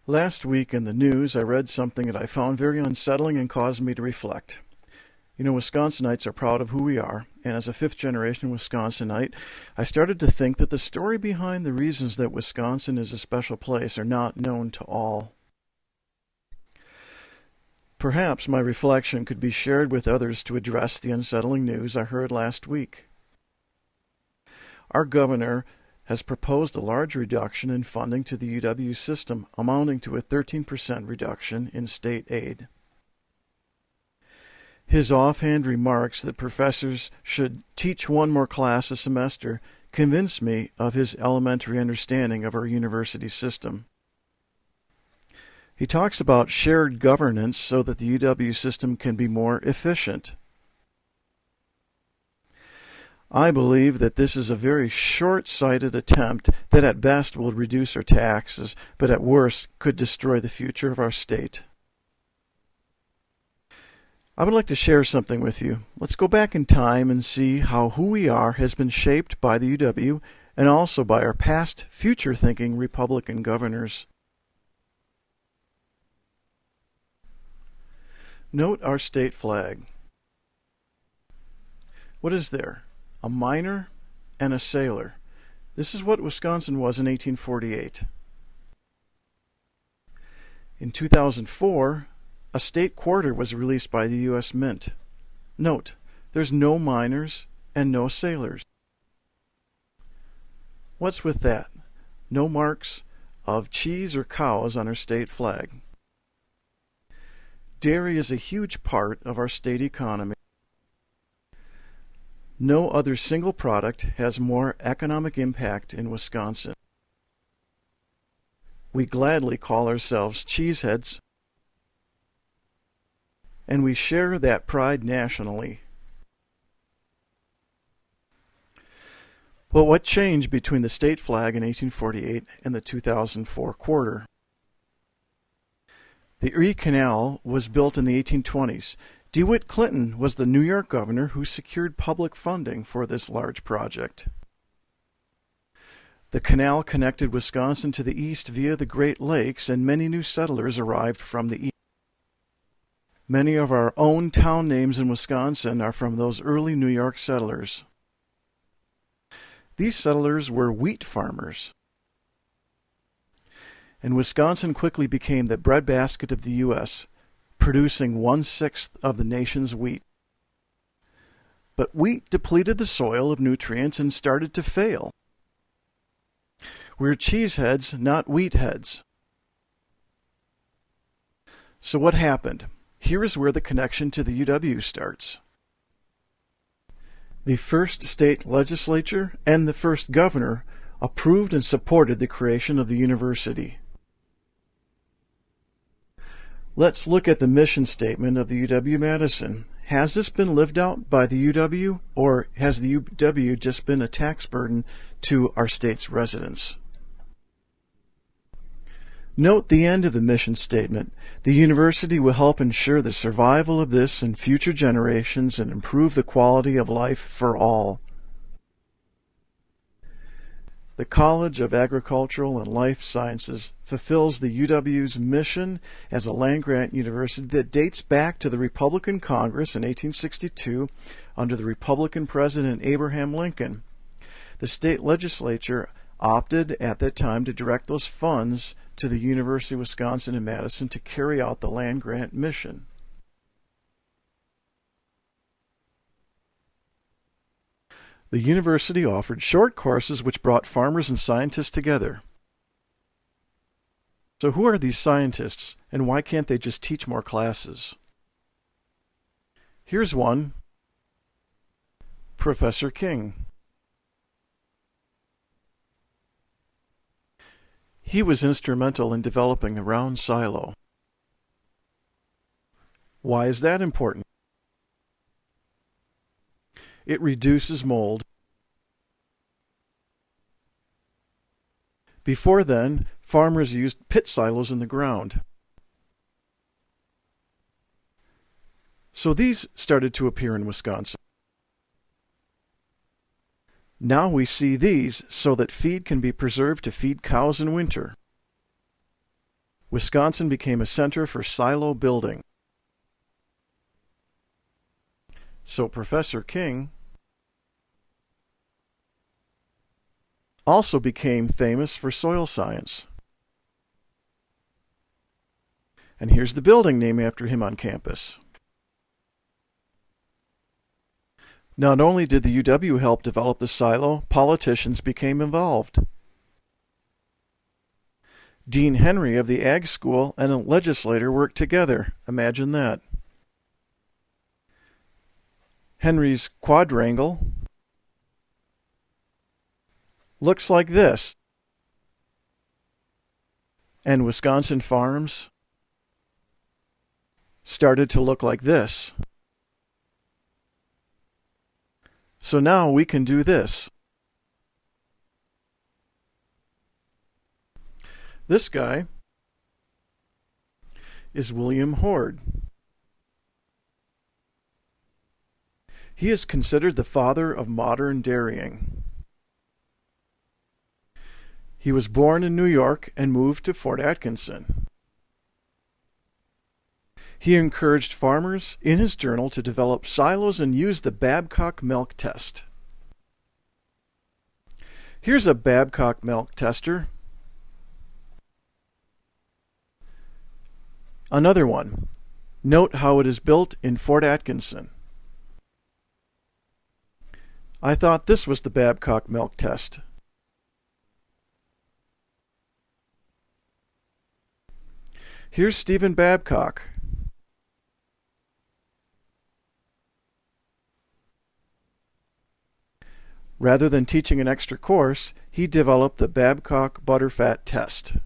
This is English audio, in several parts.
Last week in the news, I read something that I found very unsettling and caused me to reflect. You know, Wisconsinites are proud of who we are, and as a fifth-generation Wisconsinite, I started to think that the story behind the reasons that Wisconsin is a special place are not known to all. Perhaps my reflection could be shared with others to address the unsettling news I heard last week. Our governor has proposed a large reduction in funding to the UW system, amounting to a 13% reduction in state aid. His offhand remarks that professors should teach one more class a semester convinced me of his elementary understanding of our university system. He talks about shared governance so that the UW system can be more efficient. I believe that this is a very short-sighted attempt that at best will reduce our taxes, but at worst could destroy the future of our state. I would like to share something with you. Let's go back in time and see how who we are has been shaped by the UW and also by our past future-thinking Republican governors. Note our state flag. What is there? A miner and a sailor. This is what Wisconsin was in 1848. In 2004, a state quarter was released by the U.S. Mint. Note, there's no miners and no sailors. What's with that? No marks of cheese or cows on our state flag. Dairy is a huge part of our state economy. No other single product has more economic impact in Wisconsin. We gladly call ourselves cheeseheads, and we share that pride nationally. Well, what changed between the state flag in 1848 and the 2004 quarter? The Erie Canal was built in the 1820s. DeWitt Clinton was the New York governor who secured public funding for this large project. The canal connected Wisconsin to the east via the Great Lakes, and many new settlers arrived from the east. Many of our own town names in Wisconsin are from those early New York settlers. These settlers were wheat farmers, and Wisconsin quickly became the breadbasket of the U.S., producing 1/6 of the nation's wheat. But wheat depleted the soil of nutrients and started to fail. We're cheeseheads, not wheatheads. So what happened? Here is where the connection to the UW starts. The first state legislature and the first governor approved and supported the creation of the university. Let's look at the mission statement of the UW-Madison. Has this been lived out by the UW, or has the UW just been a tax burden to our state's residents? Note the end of the mission statement. The university will help ensure the survival of this and future generations and improve the quality of life for all. The College of Agricultural and Life Sciences fulfills the UW's mission as a land-grant university that dates back to the Republican Congress in 1862 under the Republican President Abraham Lincoln. The state legislature opted at that time to direct those funds to the University of Wisconsin in Madison to carry out the land-grant mission. The university offered short courses which brought farmers and scientists together. So who are these scientists, and why can't they just teach more classes? Here's one. Professor King. He was instrumental in developing the round silo. Why is that important? It reduces mold. Before then, farmers used pit silos in the ground. So these started to appear in Wisconsin. Now we see these so that feed can be preserved to feed cows in winter. Wisconsin became a center for silo building. So Professor King also became famous for soil science. And here's the building named after him on campus. Not only did the UW help develop the silo, politicians became involved. Dean Henry of the Ag School and a legislator worked together. Imagine that. Henry's quadrangle looks like this. And Wisconsin farms started to look like this. So now we can do this. This guy is William Hoard. He is considered the father of modern dairying. He was born in New York and moved to Fort Atkinson. He encouraged farmers in his journal to develop silos and use the Babcock milk test. Here's a Babcock milk tester. Another one. Note how it is built in Fort Atkinson. I thought this was the Babcock milk test. Here's Stephen Babcock. Rather than teaching an extra course, he developed the Babcock butterfat test.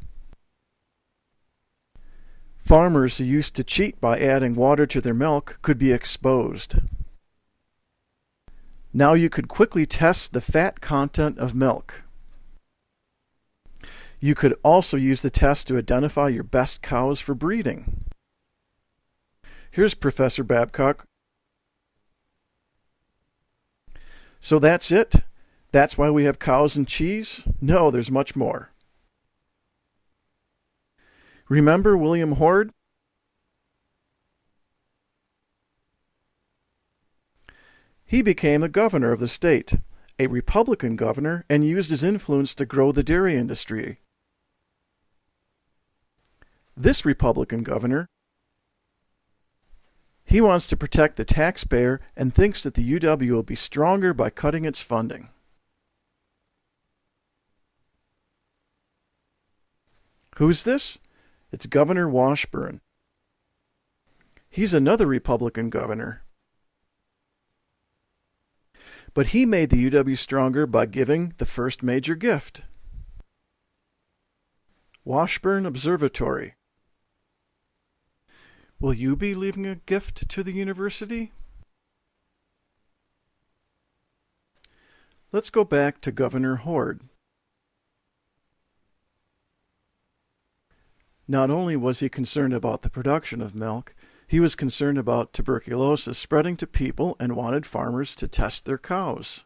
Farmers who used to cheat by adding water to their milk could be exposed. Now you could quickly test the fat content of milk. You could also use the test to identify your best cows for breeding. Here's Professor Babcock. So that's it? That's why we have cows and cheese? No, there's much more. Remember William Hoard? He became a governor of the state, a Republican governor, and used his influence to grow the dairy industry. This Republican governor, he wants to protect the taxpayer and thinks that the UW will be stronger by cutting its funding. Who's this? It's Governor Washburn. He's another Republican governor. But he made the UW stronger by giving the first major gift. Washburn Observatory. Will you be leaving a gift to the university? Let's go back to Governor Hoard. Not only was he concerned about the production of milk, he was concerned about tuberculosis spreading to people and wanted farmers to test their cows.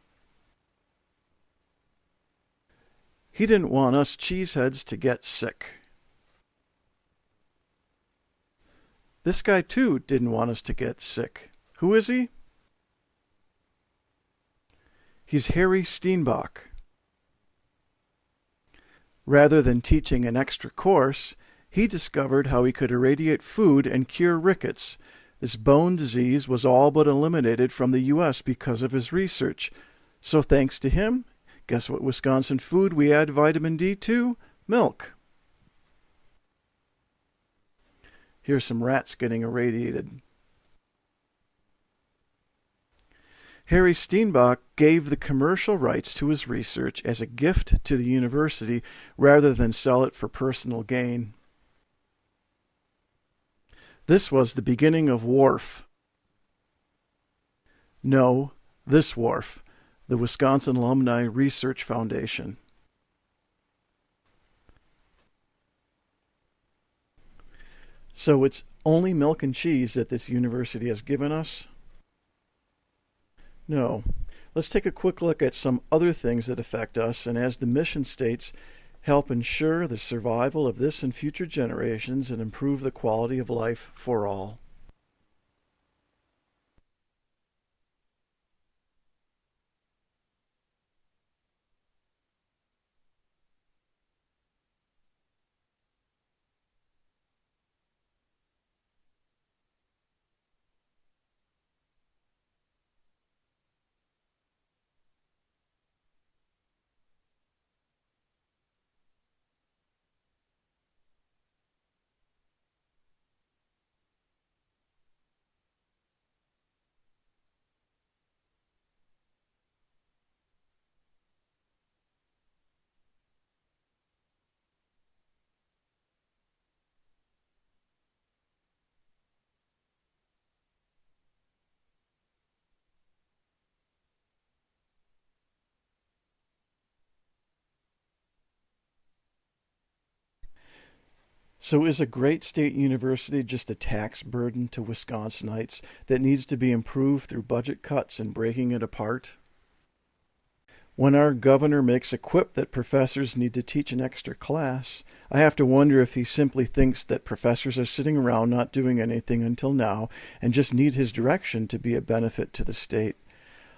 He didn't want us cheeseheads to get sick. This guy, too, didn't want us to get sick. Who is he? He's Harry Steenbach. Rather than teaching an extra course, he discovered how he could irradiate food and cure rickets. This bone disease was all but eliminated from the U.S. because of his research. So thanks to him, guess what Wisconsin food we add vitamin D to? Milk. Here's some rats getting irradiated. Harry Steenbach gave the commercial rights to his research as a gift to the university rather than sell it for personal gain. This was the beginning of WARF. No, this WARF, the Wisconsin Alumni Research Foundation. So it's only milk and cheese that this university has given us? No. Let's take a quick look at some other things that affect us, and as the mission states, help ensure the survival of this and future generations, and improve the quality of life for all. So is a great state university just a tax burden to Wisconsinites that needs to be improved through budget cuts and breaking it apart? When our governor makes a quip that professors need to teach an extra class, I have to wonder if he simply thinks that professors are sitting around not doing anything until now and just need his direction to be a benefit to the state.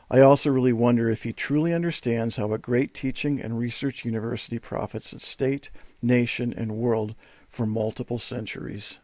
I also really wonder if he truly understands how a great teaching and research university profits the state, nation, and world for multiple centuries.